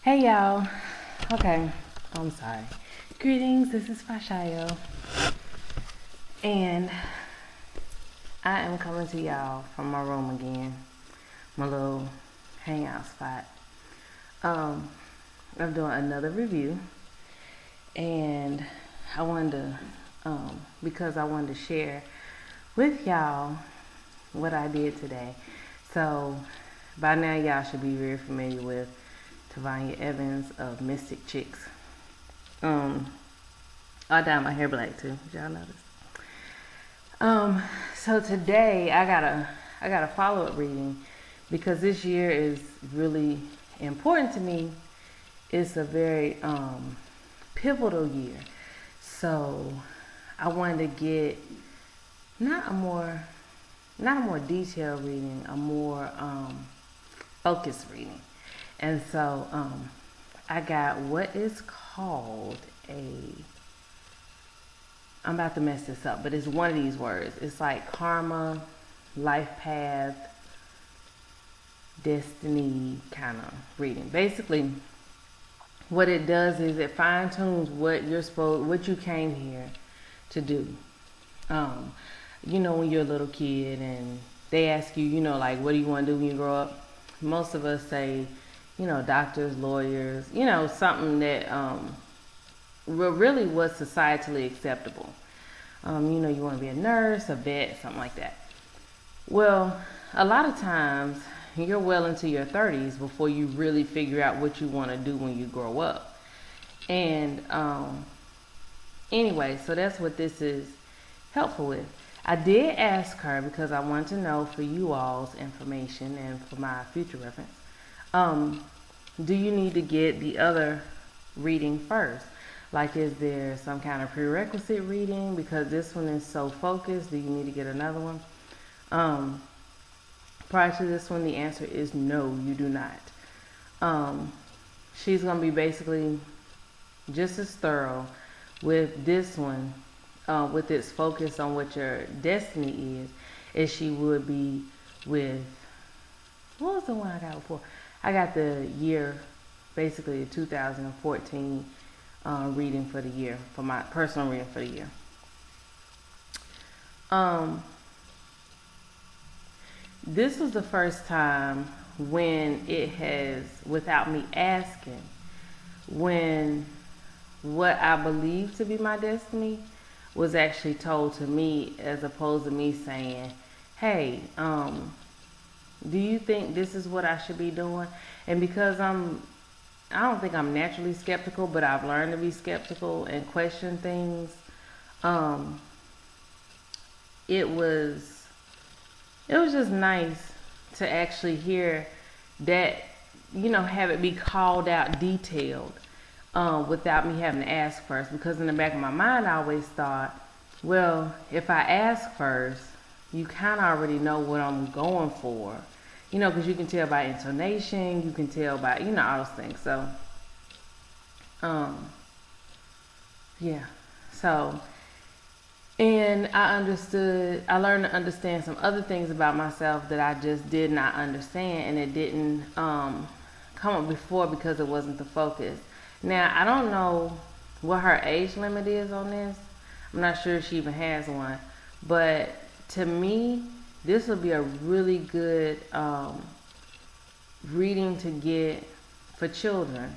Hey y'all. Okay, I'm sorry. Greetings, this is Fashayo. And I am coming to y'all from my room again. My little hangout spot. I'm doing another review. And I wanted because I wanted to share with y'all what I did today. So by now y'all should be very familiar with Tavonia Evans of Mystic Chicks. I dyed my hair black too. Did y'all notice? So today I got a follow-up reading because this year is really important to me. It's a very pivotal year. So I wanted to get not a more detailed reading, a more focused reading. And so I got what is called I'm about to mess this up, but it's one of these words. It's like karma, life path, destiny kind of reading. Basically, what it does is it fine tunes what you came here to do. When you're a little kid and they ask you, like, what do you want to do when you grow up? Most of us say, doctors, lawyers, something that really was societally acceptable. You want to be a nurse, a vet, something like that. Well, a lot of times you're well into your 30s before you really figure out what you want to do when you grow up. And anyway, so that's what this is helpful with. I did ask her because I wanted to know for you all's information and for my future reference. Do you need to get the other reading first? Like, is there some kind of prerequisite reading? Because this one is so focused, do you need to get another one? Prior to this one, the answer is no, you do not. She's going to be basically just as thorough with this one, with its focus on what your destiny is, as she would be with, what was the one I got before? I got the year, basically the 2014 reading for the year, for my personal reading for the year. This was the first time when it has, without me asking, when what I believe to be my destiny was actually told to me, as opposed to me saying, hey, do you think this is what I should be doing? And because I don't think I'm naturally skeptical, but I've learned to be skeptical and question things. It was just nice to actually hear that, have it be called out detailed, without me having to ask first. Because in the back of my mind, I always thought, well, if I ask first, you kind of already know what I'm going for. Because you can tell by intonation, you can tell by, all those things. So, yeah. So, and I learned to understand some other things about myself that I just did not understand, and it didn't come up before because it wasn't the focus. Now, I don't know what her age limit is on this. I'm not sure if she even has one. But to me, this would be a really good reading to get for children.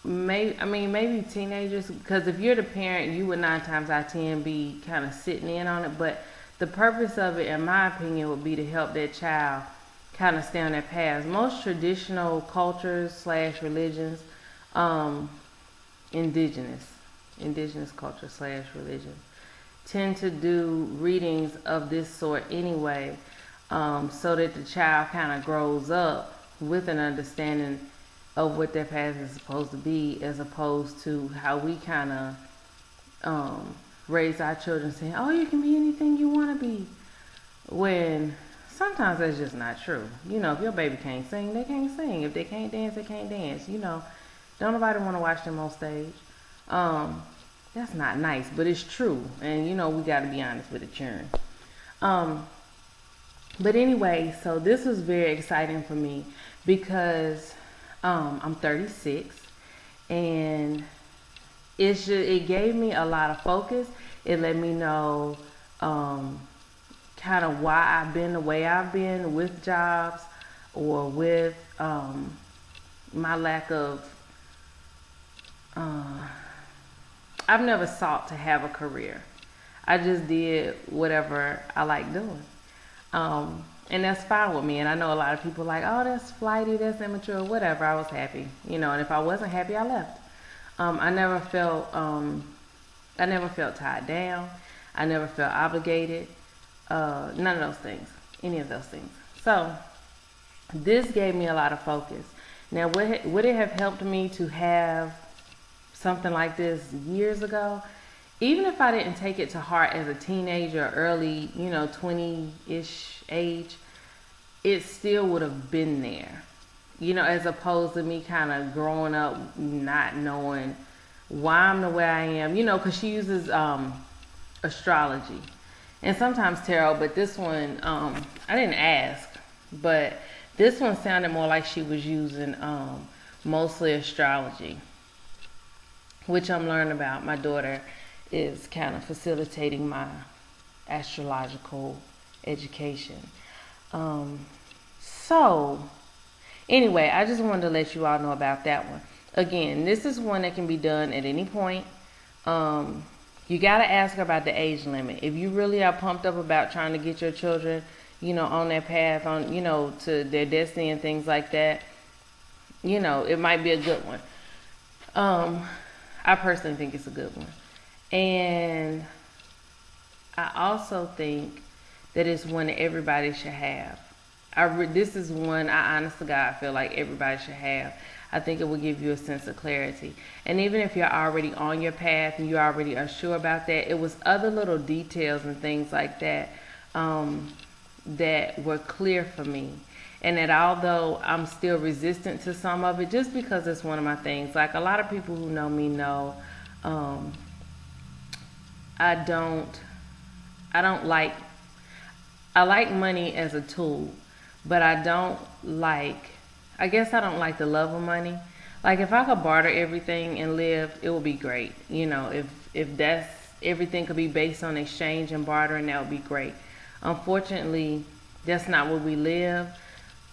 Maybe teenagers, because if you're the parent, you would 9 times out of 10 be kind of sitting in on it. But the purpose of it, in my opinion, would be to help that child kind of stay on that path. Most traditional cultures / religions, indigenous culture / religion, tend to do readings of this sort anyway, so that the child kind of grows up with an understanding of what their path is supposed to be, as opposed to how we kind of raise our children saying, oh, you can be anything you want to be, when sometimes that's just not true. If your baby can't sing, they can't sing. If they can't dance, they can't dance. Don't nobody want to watch them on stage. That's not nice, but it's true. And, we got to be honest with the children. But anyway, so this was very exciting for me because I'm 36, and it gave me a lot of focus. It let me know kind of why I've been the way I've been with jobs, or with my lack of. I've never sought to have a career. I just did whatever I like doing. And that's fine with me. And I know a lot of people are like, oh, that's flighty, that's immature, whatever. I was happy, and if I wasn't happy, I left. I never felt tied down. I never felt obligated. None of those things, any of those things. So this gave me a lot of focus. Now, would it have helped me to have something like this years ago? Even if I didn't take it to heart as a teenager, early, 20-ish age, it still would have been there. As opposed to me kind of growing up not knowing why I'm the way I am, because she uses astrology and sometimes tarot, but this one, I didn't ask, but this one sounded more like she was using mostly astrology, which I'm learning about. My daughter is kind of facilitating my astrological education. So anyway, I just wanted to let you all know about that one. Again, this is one that can be done at any point. You got to ask her about the age limit. If you really are pumped up about trying to get your children, on that path, to their destiny and things like that, it might be a good one. I personally think it's a good one. And I also think that it's one that everybody should have. This is one I honest to God feel like everybody should have. I think it will give you a sense of clarity. And even if you're already on your path and you already are sure about that, it was other little details and things like that that were clear for me. And that although I'm still resistant to some of it, just because it's one of my things, like a lot of people who know me know, I like money as a tool, but I don't like the love of money. Like if I could barter everything and live, it would be great. If that's everything could be based on exchange and bartering, that would be great. Unfortunately, that's not where we live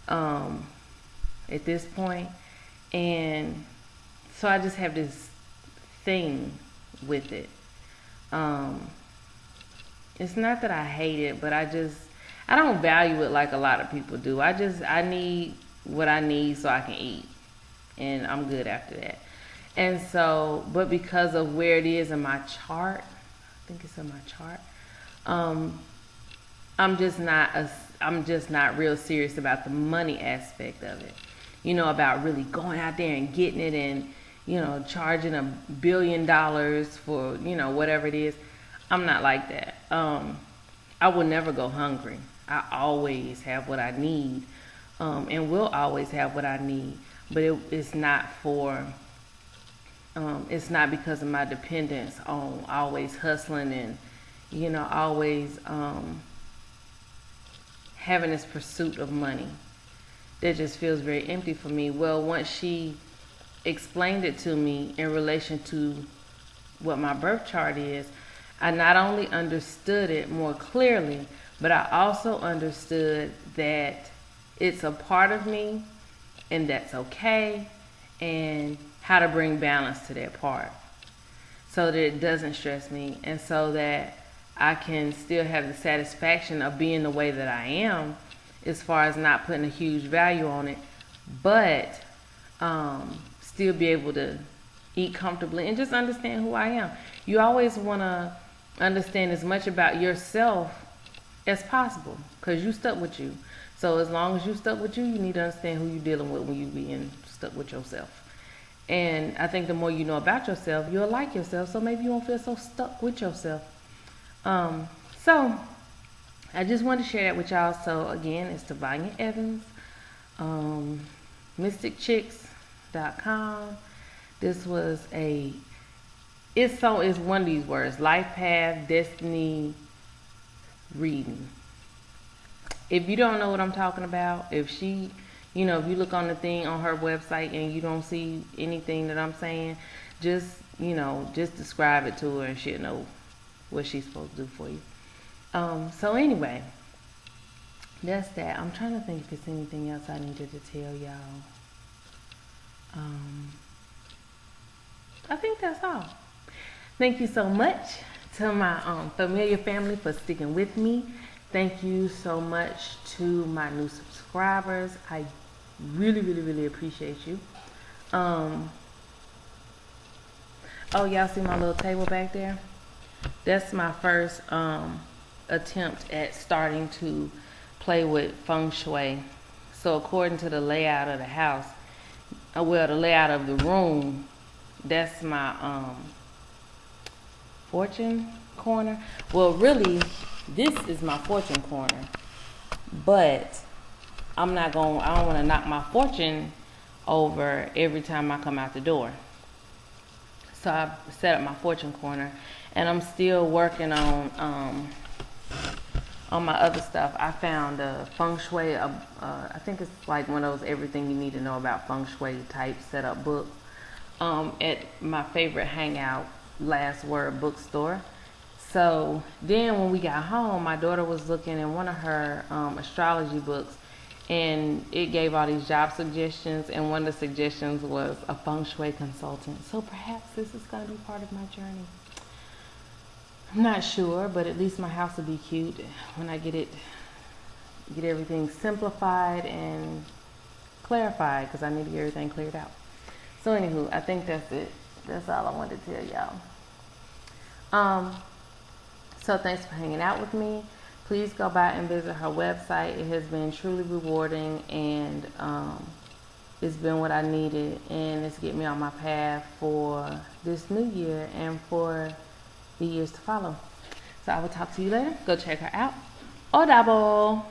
at this point. And so I just have this thing with it. It's not that I hate it, but I don't value it like a lot of people do. I need what I need so I can eat, and I'm good after that. And so, but because of where it is in my chart, I think it's in my chart, I'm just not real serious about the money aspect of it. About really going out there and getting it and, charging $1 billion for, whatever it is. I'm not like that. I will never go hungry. I always have what I need, and will always have what I need. But it's not it's not because of my dependence on always hustling and, always having this pursuit of money. That just feels very empty for me. Well, once she explained it to me in relation to what my birth chart is, I not only understood it more clearly, but I also understood that it's a part of me and that's okay, and how to bring balance to that part so that it doesn't stress me, and so that I can still have the satisfaction of being the way that I am, as far as not putting a huge value on it, but still be able to eat comfortably and just understand who I am. You always want to understand as much about yourself as possible, because you stuck with you. So as long as you stuck with you, you need to understand who you're dealing with when you being stuck with yourself. And I think the more you know about yourself, you'll like yourself, so maybe you won't feel so stuck with yourself. So I just wanted to share that with y'all. So again, it's Tavonia Evans, mysticchicks.com. This was it's one of these words, life path, destiny, reading. If you don't know what I'm talking about, if she, You know, if you look on the thing on her website and you don't see anything that I'm saying, just, you know, just describe it to her and she'll know what she's supposed to do for you. So anyway, that's that. I'm trying to think if there's anything else I needed to tell y'all. I think that's all. Thank you so much to my familiar family for sticking with me. Thank you so much to my new subscribers. I really, really, really appreciate you. Oh, y'all see my little table back there? That's my first attempt at starting to play with feng shui. So according to the layout of the house, well, the layout of the room, that's my fortune corner. Well, really, this is my fortune corner, but I don't want to knock my fortune over every time I come out the door. So I set up my fortune corner, and I'm still working on my other stuff. I found a feng shui, I think it's like one of those everything you need to know about feng shui type setup books at my favorite hangout, Last Word bookstore. So then when we got home, my daughter was looking in one of her astrology books, and it gave all these job suggestions, and one of the suggestions was a feng shui consultant. So perhaps this is going to be part of my journey. I'm not sure, but at least my house will be cute when I get everything simplified and clarified, because I need to get everything cleared out. So anywho, I think that's it. That's all I wanted to tell y'all. So thanks for hanging out with me. Please go by and visit her website. It has been truly rewarding, and it's been what I needed, and it's get me on my path for this new year and for the years to follow. So I will talk to you later. Go check her out. O double.